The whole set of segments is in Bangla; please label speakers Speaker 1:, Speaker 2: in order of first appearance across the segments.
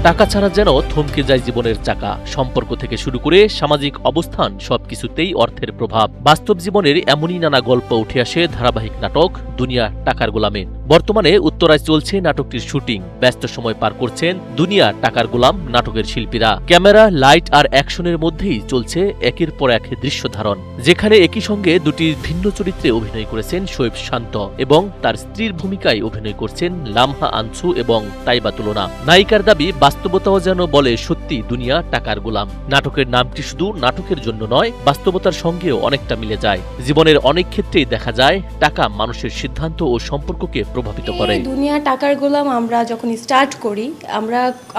Speaker 1: টাকা ছাড়া যেন থমকে যায় জীবনের চাকা। সম্পর্ক থেকে শুরু করে সামাজিক অবস্থান সবকিছুতেই অর্থের প্রভাব। বাস্তব জীবনের এমনই নানা গল্প উঠে আসে ধারাবাহিক নাটক দুনিয়া টাকার গোলামে। বর্তমানে উত্তরায় চলছে নাটকটির শুটিং। ব্যস্ত সময় পার করছেন দুনিয়া টাকার গোলাম নাটকের শিল্পীরা। ক্যামেরা, লাইট আর অ্যাকশনের মধ্যেই চলছে একের পর এক দৃশ্য ধারণ, যেখানে একই সঙ্গে দুটি ভিন্ন চরিত্রে অভিনয় করেছেন শোয়েব শান্ত এবং তার স্ত্রীর ভূমিকায় অভিনয় করছেন লামহা আনসু এবং তাইবা তুলনা। নায়িকার দাবি, বাস্তবতাও যেন বলে সত্যি দুনিয়া টাকার গোলাম। নাটকের নামটি শুধু নাটকের জন্য নয়, বাস্তবতার সঙ্গেও অনেকটা মিলে যায়। জীবনের অনেক ক্ষেত্রেই দেখা যায় টাকা মানুষের সিদ্ধান্ত ও সম্পর্ককে প্রভাবিত করে।
Speaker 2: দুনিয়া টাকার গোলাম আমরা যখন স্টার্ট করি,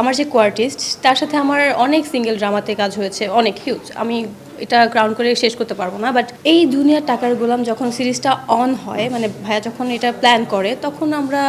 Speaker 2: আমার যে কোয়ার্টিস্ট, তার সাথে আমার অনেক সিঙ্গেল ড্রামাতে কাজ হয়েছে, অনেক হিউজ। আমি এটা গ্রাউন্ড করে শেষ করতে পারবো না, বাট এই দুনিয়া টাকার গোলাম যখন সিরিজটা অন হয়, মানে ভাইয়া যখন এটা প্ল্যান করে, তখন আমরা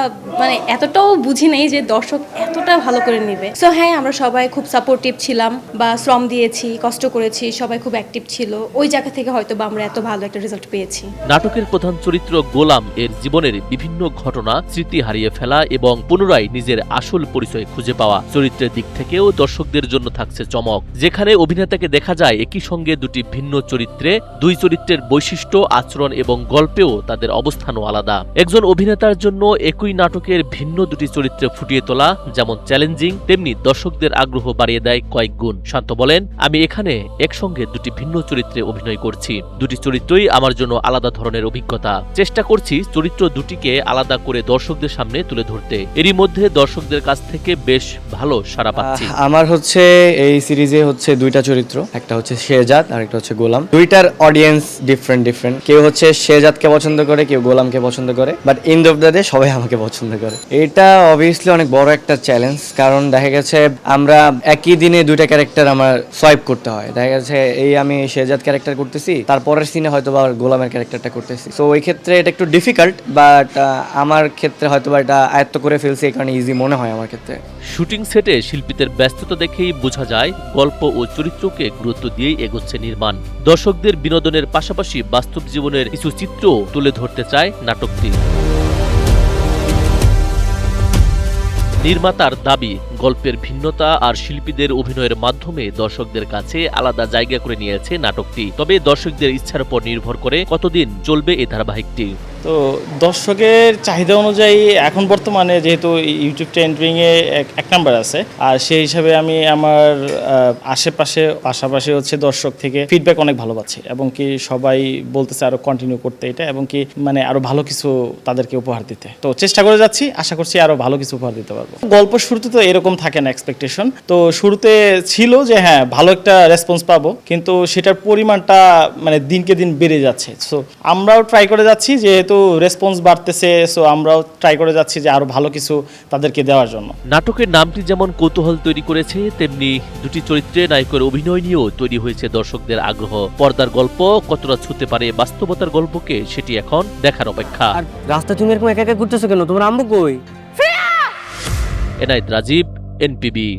Speaker 2: এতটাও বুঝি নেই যে দর্শক এতটা ভালো করে নেবে। সো হ্যাঁ, আমরা সবাই খুব সাপোর্টিভ ছিলাম বা শ্রম দিয়েছি, কষ্ট করেছি, সবাই খুব অ্যাক্টিভ ছিল। ওই জায়গা থেকে হয়তো বা আমরা এত ভালো একটা রেজাল্ট পেয়েছি।
Speaker 1: নাটকের প্রধান চরিত্র গোলাম এর জীবনের বিভিন্ন ঘটনা, স্মৃতি হারিয়ে ফেলা এবং পুনরায় নিজের আসল পরিচয় খুঁজে পাওয়া। চরিত্রের দিক থেকেও দর্শকদের জন্য থাকছে চমক, যেখানে অভিনেতাকে দেখা যায় একই সঙ্গে দুটি ভিন্ন চরিত্রে। দুই চরিত্রের বৈশিষ্ট্য, আচরণ এবং গল্পেও তাদের অবস্থানও আলাদা। একজন অভিনেতার জন্য একই নাটকের ভিন্ন দুটি চরিত্রে ফুটিয়ে তোলা যেমন চ্যালেঞ্জিং, তেমনি দর্শকদের আগ্রহ বাড়িয়ে দেয় কয়েক গুণ। শান্ত বলেন, আমি এখানে একসঙ্গে দুটি ভিন্ন চরিত্রে অভিনয় করছি। দুটি চরিত্রই আমার জন্য আলাদা ধরনের অভিজ্ঞতা। চেষ্টা করছি চরিত্র দুটিকে আলাদা করে দর্শকদের সামনে তুলে ধরতে। এরই মধ্যে দর্শকদের কাছ থেকে বেশ ভালো সাড়া পাচ্ছি।
Speaker 3: আমার এই সিরিজে দুইটা চরিত্র, একটা শেহজাদ আর একটা গোলাম। দুইটার অডিয়েন্স ডিফারেন্ট। কেউ শেহজাদকে পছন্দ করে, কেউ গোলামকে পছন্দ করে, but end of the day সবাই আমাকে পছন্দ করে। এটা অবভিয়াসলি অনেক বড় একটা চ্যালেঞ্জ, কারণ দেখা গেছে আমরা একই দিনে দুইটা ক্যারেক্টার আমার সোয়াইপ করতে হয়। দেখা গেছে আমি শেহজাদ ক্যারেক্টার করতেছি, তারপরের সিনে হয়তো বা গোলামের ক্যারেক্টারটা করতেছি। তো ওই ক্ষেত্রে এটা একটু ডিফিকাল্ট, বাট আমার ক্ষেত্রে হয়তো বা এটা আয়ত্ত করে ফেলছি, এই কারণে ইজি মনে হয় আমার ক্ষেত্রে।
Speaker 1: শুটিং সেটে শিল্পীদের ব্যস্ততা দেখেই বোঝা যায় গল্প ও চরিত্রকে গুরুত্ব দিয়েই এগোচ্ছে নির্মাণ। দর্শকদের বিনোদনের পাশাপাশি বাস্তব জীবনের কিছু চিত্র তুলে ধরতে চায় নাটকটি। নির্মাতার দাবি, গল্পের ভিন্নতা আর শিল্পীদের অভিনয়ের মাধ্যমে দর্শকদের কাছে আলাদা জায়গা করে নিয়েছে নাটকটি। তবে দর্শকদের ইচ্ছার উপর নির্ভর করে কতদিন চলবে এই ধারাবাহিকটি।
Speaker 4: তো দর্শকের চাহিদা অনুযায়ী এখন বর্তমানে যেহেতু ইউটিউব ট্রেন্ডিংয়ে এক নাম্বার আছে, আর সেই হিসাবে আমি আমার পাশাপাশি দর্শক থেকে ফিডব্যাক অনেক ভালো পাচ্ছি, এবং কি সবাই বলতেছে আরো কন্টিনিউ করতে এটা, এবং কি আরো ভালো কিছু তাদেরকে উপহার দিতে। তো চেষ্টা করে যাচ্ছি, আশা করছি আরো ভালো কিছু উপহার দিতে পারবো। গল্প শুরুতে তো এরকম থাকে না এক্সপেকটেশন। তো শুরুতে ছিল যে হ্যাঁ ভালো একটা রেসপন্স পাবো, কিন্তু সেটার পরিমাণটা দিনকে দিন বেড়ে যাচ্ছে। সো আমরাও ট্রাই করে যাচ্ছি, যেহেতু রেসপন্স বাড়তেছে, সো আমরাও ট্রাই করে যাচ্ছি যে আরো ভালো কিছু তাদেরকে দেওয়ার জন্য।
Speaker 1: নাটকের নামটি যেমন কৌতূহল তৈরি করেছে, তেমনি দুটি চরিত্রে নায়কের অভিনয় নিয়েও তৈরি হয়েছে দর্শকদের আগ্রহ। পর্দার গল্প কতটা ছুঁতে পারে বাস্তবতার গল্পকে, সেটি এখন দেখার অপেক্ষা।
Speaker 5: আর রাস্তা তুমি এরকম একা একা ঘুরতেছো কেন? তোমার আম্মু কই?
Speaker 1: এনায়েত রাজীব, এনপিবি।